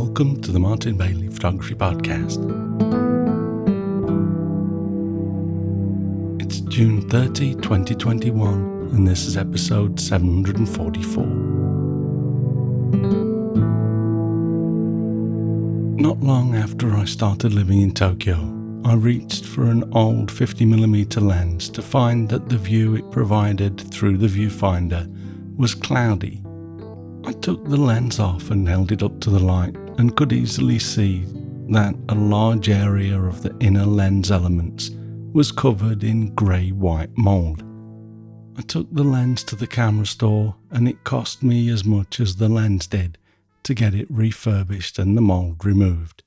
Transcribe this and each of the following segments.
welcome to the Martin Bailey Photography Podcast. It's June 30, 2021, and this is episode 744. Not long after I started living in Tokyo, I reached for an old 50mm lens to find that the view it provided through the viewfinder was cloudy. I took the lens off and held it up to the light and could easily see that a large area of the inner lens elements was covered in grey-white mould. I took the lens to the camera store and it cost me as much as the lens did to get it refurbished and the mould removed.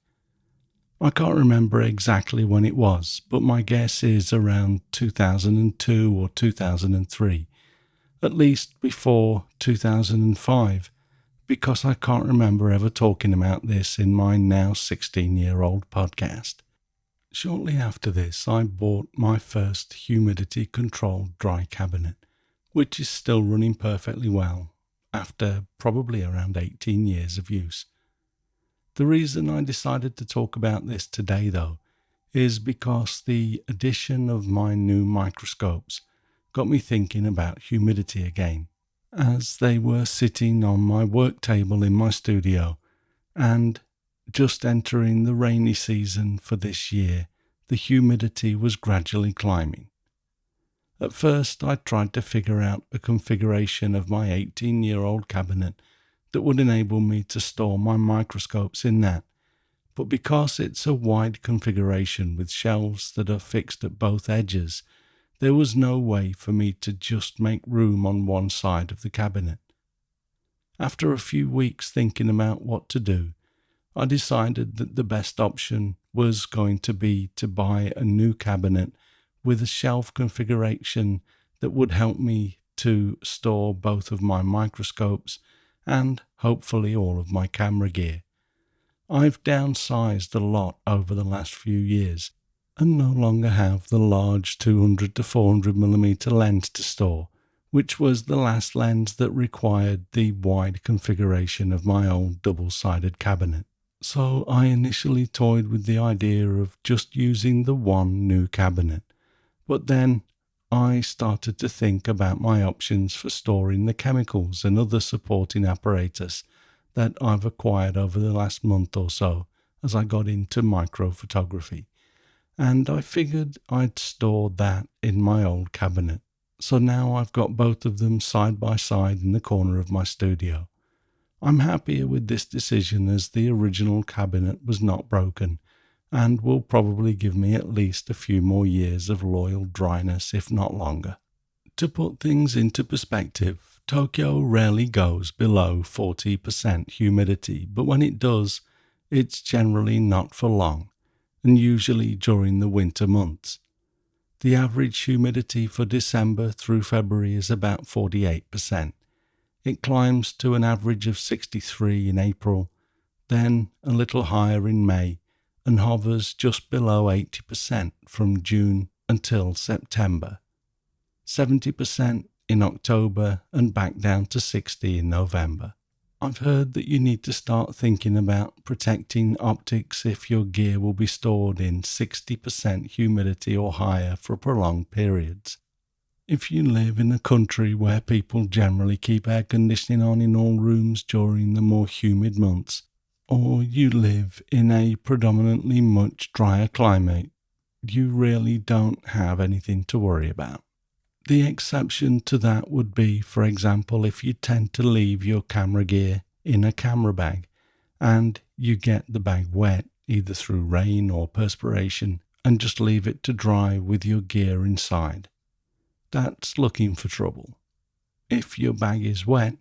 I can't remember exactly when it was, but my guess is around 2002 or 2003. At least before 2005, because I can't remember ever talking about this in my now 16-year-old podcast. Shortly after this, I bought my first humidity-controlled dry cabinet, which is still running perfectly well, after probably around 18 years of use. The reason I decided to talk about this today, though, is because the addition of my new microscopes got me thinking about humidity again, as they were sitting on my work table in my studio, and just entering the rainy season for this year, the humidity was gradually climbing. At first, I tried to figure out a configuration of my 18-year-old cabinet that would enable me to store my microscopes in that, but because it's a wide configuration with shelves that are fixed at both edges, there was no way for me to just make room on one side of the cabinet. After a few weeks thinking about what to do, I decided that the best option was going to be to buy a new cabinet with a shelf configuration that would help me to store both of my microscopes and hopefully all of my camera gear. I've downsized a lot over the last few years and no longer have the large 200 to 400mm lens to store, which was the last lens that required the wide configuration of my old double-sided cabinet. So I initially toyed with the idea of just using the one new cabinet, but then I started to think about my options for storing the chemicals and other supporting apparatus that I've acquired over the last month or so as I got into microphotography. And I figured I'd store that in my old cabinet. So now I've got both of them side by side in the corner of my studio. I'm happier with this decision as the original cabinet was not broken and will probably give me at least a few more years of loyal dryness, if not longer. To put things into perspective, Tokyo rarely goes below 40% humidity, but when it does, it's generally not for long, and usually during the winter months. The average humidity for December through February is about 48%. It climbs to an average of 63% in April, then a little higher in May, and hovers just below 80% from June until September, 70% in October, and back down to 60% in November. I've heard that you need to start thinking about protecting optics if your gear will be stored in 60% humidity or higher for prolonged periods. If you live in a country where people generally keep air conditioning on in all rooms during the more humid months, or you live in a predominantly much drier climate, you really don't have anything to worry about. The exception to that would be, for example, if you tend to leave your camera gear in a camera bag and you get the bag wet, either through rain or perspiration, and just leave it to dry with your gear inside. That's looking for trouble. If your bag is wet,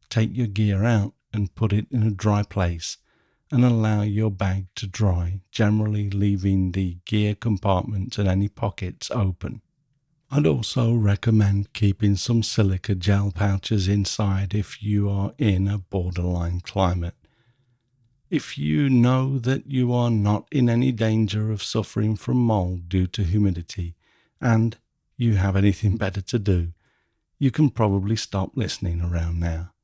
take your gear out and put it in a dry place and allow your bag to dry, generally leaving the gear compartment and any pockets open. I'd also recommend keeping some silica gel pouches inside if you are in a borderline climate. If you know that you are not in any danger of suffering from mold due to humidity and you have anything better to do, you can probably stop listening around now.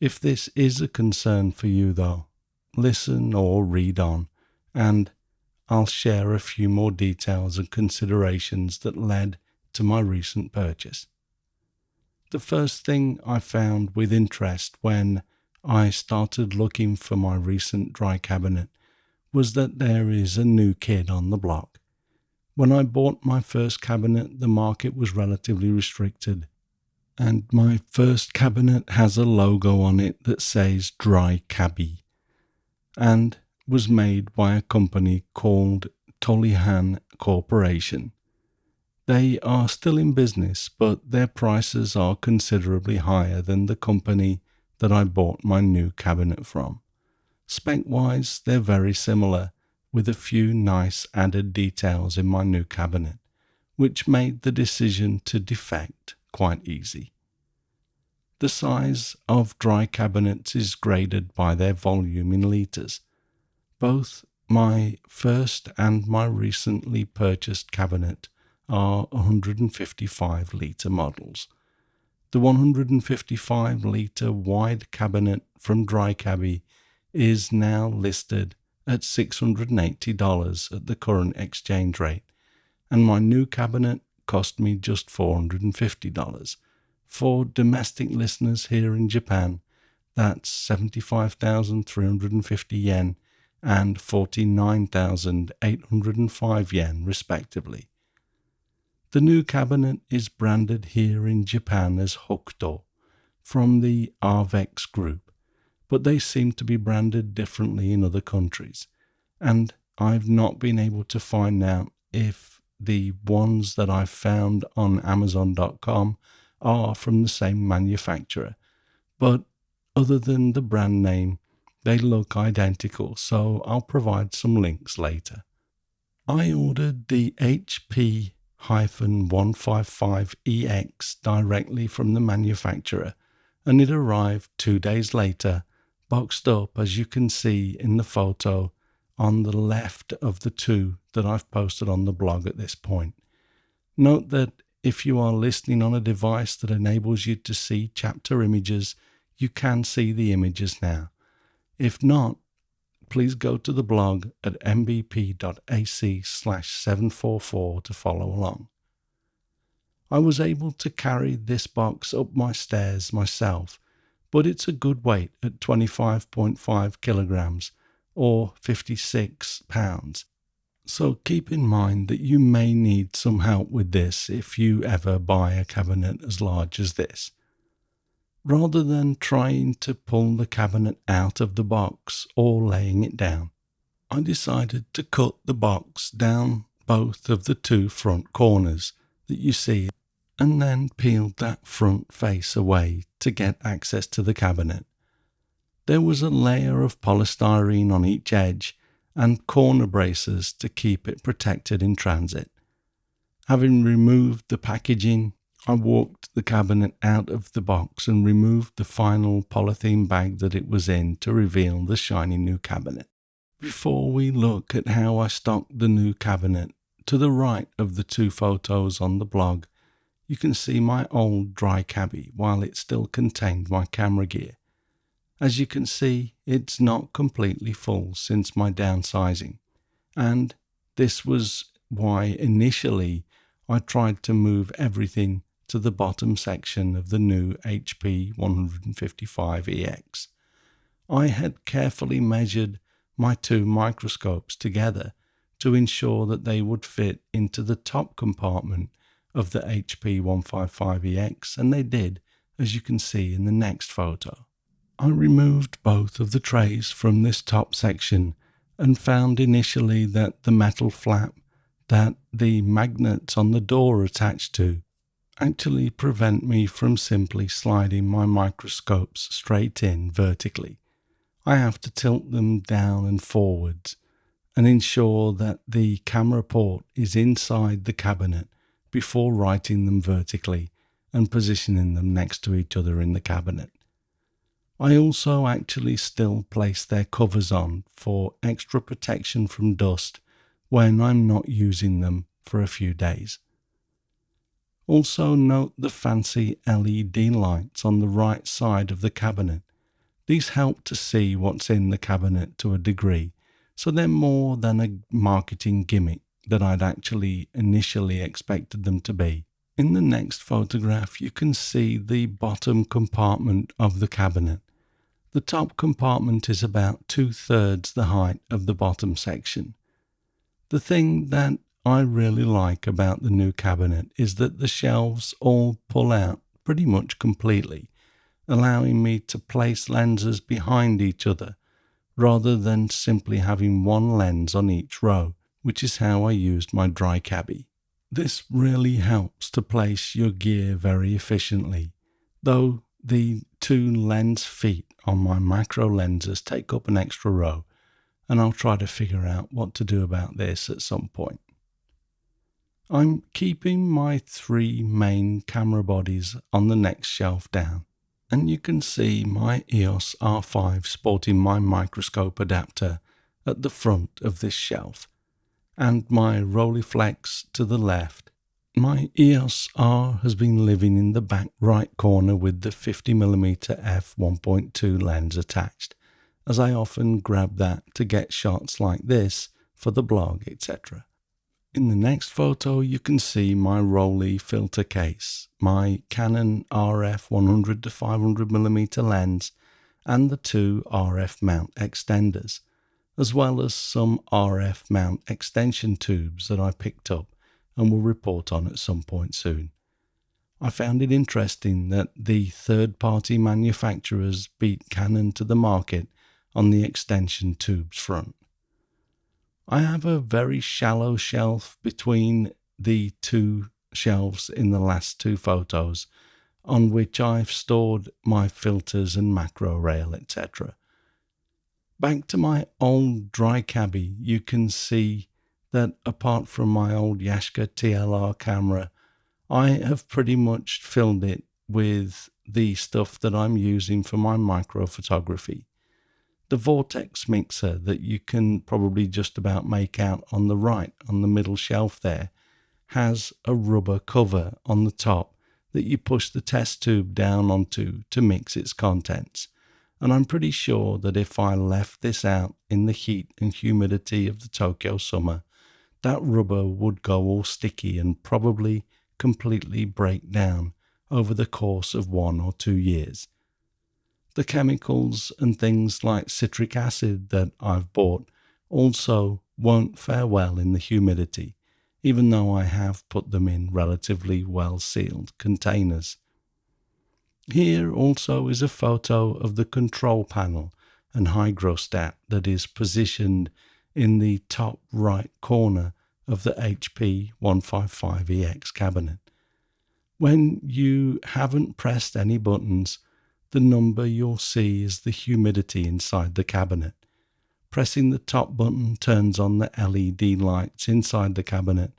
If this is a concern for you though, listen or read on, and I'll share a few more details and considerations that led to my recent purchase. The first thing I found with interest when I started looking for my recent dry cabinet was that there is a new kid on the block. When I bought my first cabinet, the market was relatively restricted, and my first cabinet has a logo on it that says Dry Cabby, and was made by a company called Tolihan Corporation. They are still in business, but their prices are considerably higher than the company that I bought my new cabinet from. Spec-wise, they're very similar, with a few nice added details in my new cabinet, which made the decision to defect quite easy. The size of dry cabinets is graded by their volume in litres. Both my first and my recently purchased cabinet are 155 litre models. The 155 litre wide cabinet from Dry Cabby is now listed at $680 at the current exchange rate, and my new cabinet cost me just $450. For domestic listeners here in Japan, that's 75,350 yen and 49,805 yen respectively. The new cabinet is branded here in Japan as Hokuto from the Avex group, but they seem to be branded differently in other countries, and I've not been able to find out if the ones that I've found on Amazon.com are from the same manufacturer, but other than the brand name, they look identical, so I'll provide some links later. I ordered the HP-155EX directly from the manufacturer, and it arrived 2 days later, boxed up as you can see in the photo on the left of the two that I've posted on the blog at this point. Note that if you are listening on a device that enables you to see chapter images, you can see the images now. If not, please go to the blog at mbp.ac/744 to follow along. I was able to carry this box up my stairs myself, but it's a good weight at 25.5 kilograms or 56 pounds. So keep in mind that you may need some help with this if you ever buy a cabinet as large as this. Rather than trying to pull the cabinet out of the box or laying it down, I decided to cut the box down both of the two front corners that you see, and then peeled that front face away to get access to the cabinet. There was a layer of polystyrene on each edge and corner braces to keep it protected in transit. Having removed the packaging, I walked the cabinet out of the box and removed the final polythene bag that it was in to reveal the shiny new cabinet. Before we look at how I stocked the new cabinet, to the right of the two photos on the blog, you can see my old Dry Cabby while it still contained my camera gear. As you can see, it's not completely full since my downsizing, and this was why initially I tried to move everything to the bottom section of the new HP 155EX. I had carefully measured my two microscopes together to ensure that they would fit into the top compartment of the HP 155EX, and they did, as you can see in the next photo. I removed both of the trays from this top section and found initially that the metal flap that the magnets on the door attached to actually prevent me from simply sliding my microscopes straight in vertically. I have to tilt them down and forwards and ensure that the camera port is inside the cabinet before writing them vertically and positioning them next to each other in the cabinet. I also actually still place their covers on for extra protection from dust when I'm not using them for a few days. Also note the fancy LED lights on the right side of the cabinet. These help to see what's in the cabinet to a degree, so they're more than a marketing gimmick that I'd actually initially expected them to be. In the next photograph, you can see the bottom compartment of the cabinet. The top compartment is about 2/3 the height of the bottom section. The thing that I really like about the new cabinet is that the shelves all pull out pretty much completely, allowing me to place lenses behind each other rather than simply having one lens on each row, which is how I used my dry cabbie. This really helps to place your gear very efficiently, though the two lens feet on my macro lenses take up an extra row, and I'll try to figure out what to do about this at some point. I'm keeping my three main camera bodies on the next shelf down, and you can see my EOS R5 sporting my microscope adapter at the front of this shelf, and my Rolleiflex to the left. My EOS R has been living in the back right corner with the 50mm f1.2 lens attached, as I often grab that to get shots like this for the blog, etc. In the next photo, you can see my Rolleiflex filter case, my Canon RF 100-500mm lens, and the two RF mount extenders, as well as some RF mount extension tubes that I picked up and will report on at some point soon. I found it interesting that the third-party manufacturers beat Canon to the market on the extension tubes front. I have a very shallow shelf between the two shelves in the last two photos, on which I've stored my filters and macro rail, etc. Back to my old dry cabbie, you can see that apart from my old Yasha TLR camera, I have pretty much filled it with the stuff that I'm using for my micro photography. The Vortex mixer that you can probably just about make out on the right, on the middle shelf there, has a rubber cover on the top that you push the test tube down onto to mix its contents. And I'm pretty sure that if I left this out in the heat and humidity of the Tokyo summer, that rubber would go all sticky and probably completely break down over the course of 1 or 2 years. The chemicals and things like citric acid that I've bought also won't fare well in the humidity, even though I have put them in relatively well-sealed containers. Here also is a photo of the control panel and hygrostat that is positioned in the top right corner of the HP 155EX cabinet. When you haven't pressed any buttons, the number you'll see is the humidity inside the cabinet. Pressing the top button turns on the LED lights inside the cabinet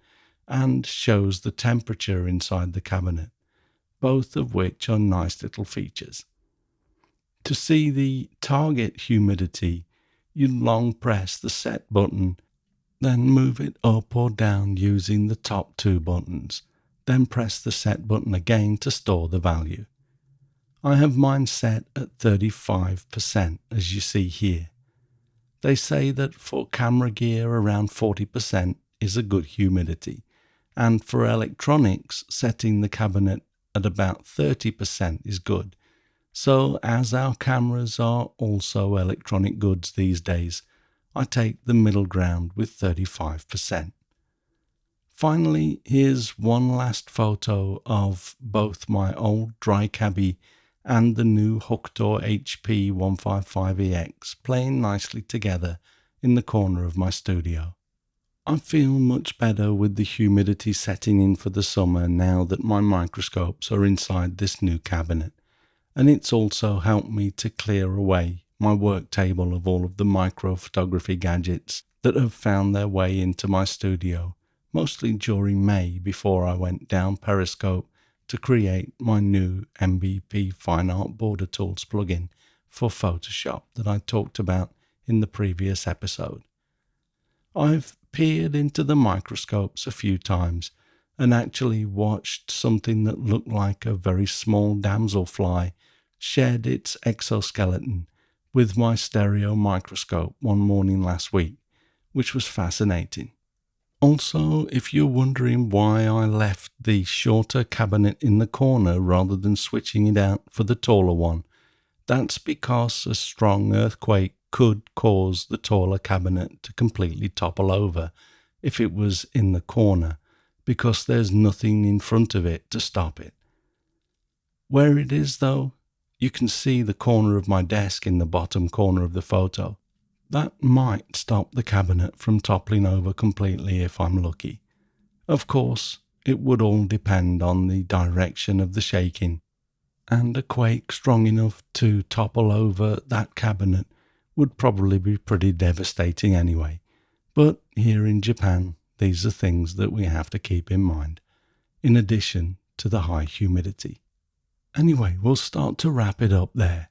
and shows the temperature inside the cabinet, both of which are nice little features. To see the target humidity, you long press the set button, then move it up or down using the top two buttons, then press the set button again to store the value. I have mine set at 35%, as you see here. They say that for camera gear around 40% is a good humidity, and for electronics setting the cabinet at about 30% is good. So as our cameras are also electronic goods these days, I take the middle ground with 35%. Finally, here's one last photo of both my old dry cabbie and the new Hooktor HP 155EX playing nicely together in the corner of my studio. I feel much better with the humidity setting in for the summer now that my microscopes are inside this new cabinet, and it's also helped me to clear away my work table of all of the micro photography gadgets that have found their way into my studio, mostly during May before I went down Periscope to create my new MVP Fine Art Border Tools plugin for Photoshop that I talked about in the previous episode. I've peered into the microscopes a few times and actually watched something that looked like a very small damselfly shed its exoskeleton with my stereo microscope one morning last week, which was fascinating. Also, if you're wondering why I left the shorter cabinet in the corner rather than switching it out for the taller one, that's because a strong earthquake could cause the taller cabinet to completely topple over if it was in the corner, because there's nothing in front of it to stop it. Where it is, though, you can see the corner of my desk in the bottom corner of the photo. That might stop the cabinet from toppling over completely if I'm lucky. Of course, it would all depend on the direction of the shaking, and a quake strong enough to topple over that cabinet would probably be pretty devastating anyway. But here in Japan, these are things that we have to keep in mind, in addition to the high humidity. Anyway, we'll start to wrap it up there,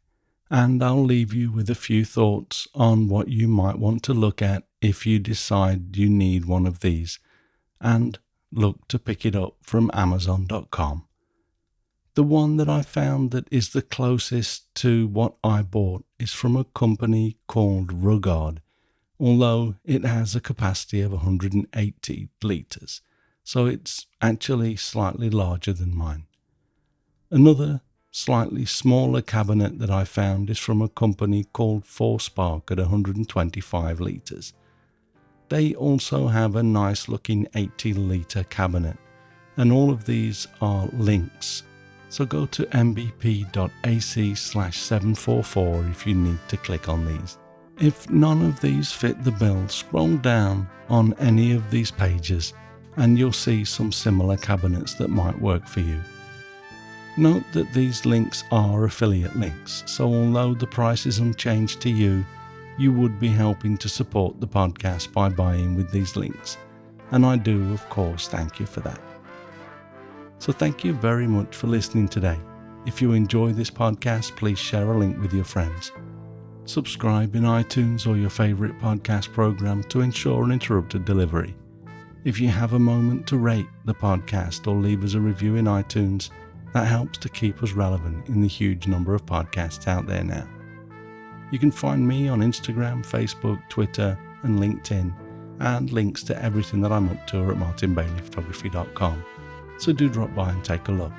and I'll leave you with a few thoughts on what you might want to look at if you decide you need one of these, and look to pick it up from Amazon.com. The one that I found that is the closest to what I bought is from a company called Rugard, although it has a capacity of 180 litres, so it's actually slightly larger than mine. Another slightly smaller cabinet that I found is from a company called Forspark at 125 litres. They also have a nice looking 80 litre cabinet, and all of these are links, so go to mbp.ac/744 if you need to click on these. If none of these fit the bill, scroll down on any of these pages and you'll see some similar cabinets that might work for you. Note that these links are affiliate links, so although the price is unchanged to you, you would be helping to support the podcast by buying with these links, and I do, of course, thank you for that. So thank you very much for listening today. If you enjoy this podcast, please share a link with your friends. Subscribe in iTunes or your favourite podcast program to ensure uninterrupted delivery. If you have a moment to rate the podcast or leave us a review in iTunes, that helps to keep us relevant in the huge number of podcasts out there now. You can find me on Instagram, Facebook, Twitter and LinkedIn, and links to everything that I'm up to are at martinbaileyphotography.com, so do drop by and take a look.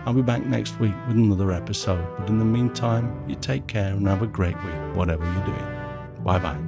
I'll be back next week with another episode, but in the meantime, you take care and have a great week, whatever you're doing. Bye bye.